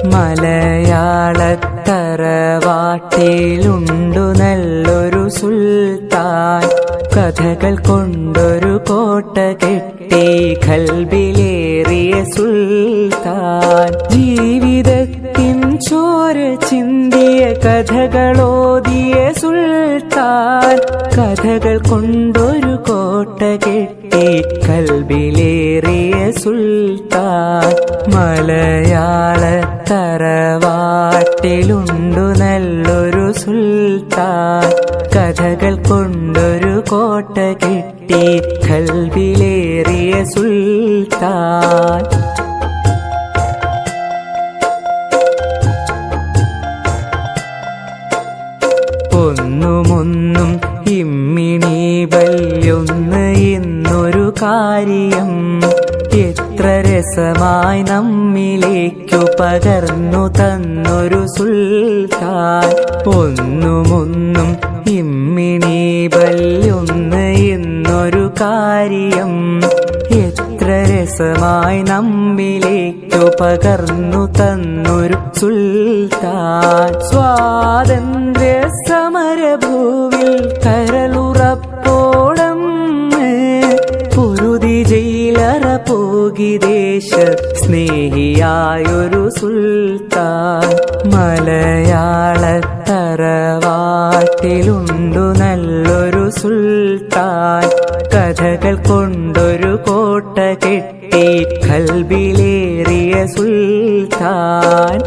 മലയാളത്തറവാട്ടിലുണ്ടു നല്ലൊരു സുൽത്താൻ. കഥകൾ കൊണ്ടൊരു കോട്ട കെട്ടി ഖൽബിലേറിയ സുൽത്താൻ. ജീവിതത്തിൻ ചോര ചിന്തിയ കഥകളോതിയ സുൽത്താൻ. കഥകൾ കൊണ്ടൊരു കോട്ട കെട്ടി ഖൽബിലേറിയ സുൽത്താൻ. മലയാളത്തറവാട്ടിലുണ്ടു നല്ലൊരു സുൽത്താൻ. കഥകൾ കൊണ്ടൊരു കോട്ട കെട്ടി ഖൽബിലേറിയ സുൽത്താൻ. ഒന്നുമൊന്നും ഇമ്മിണി വല്യൊന്ന് എന്നൊരു കാര്യം എത്ര രസമായി നമ്മിലേക്കു പകർന്നു തന്നൊരു സുൽത്താൻ. ഒന്നുമൊന്നും ഇമ്മിണി വല്യൊന്ന് എന്നൊരു കാര്യം എത്ര രസമായി നമ്മിലേക്കു പകർന്നു തന്നൊരു സുൽത്താൻ. സ്വാതന്ത്ര്യ സമരഭൂവിൽ കരളുറപ്പോടം പൊരുതി ജയിലറ പോകി ദേശ സ്നേഹിയായൊരു സുൽത്താൻ. മലയാളത്തറവാട്ടിലുണ്ടു നല്ലൊരു സുൽത്താൻ. കഥകൾ കൊണ്ടൊരു കോട്ട കെട്ടി ഖൽബിലേറിയ സുൽത്താൻ.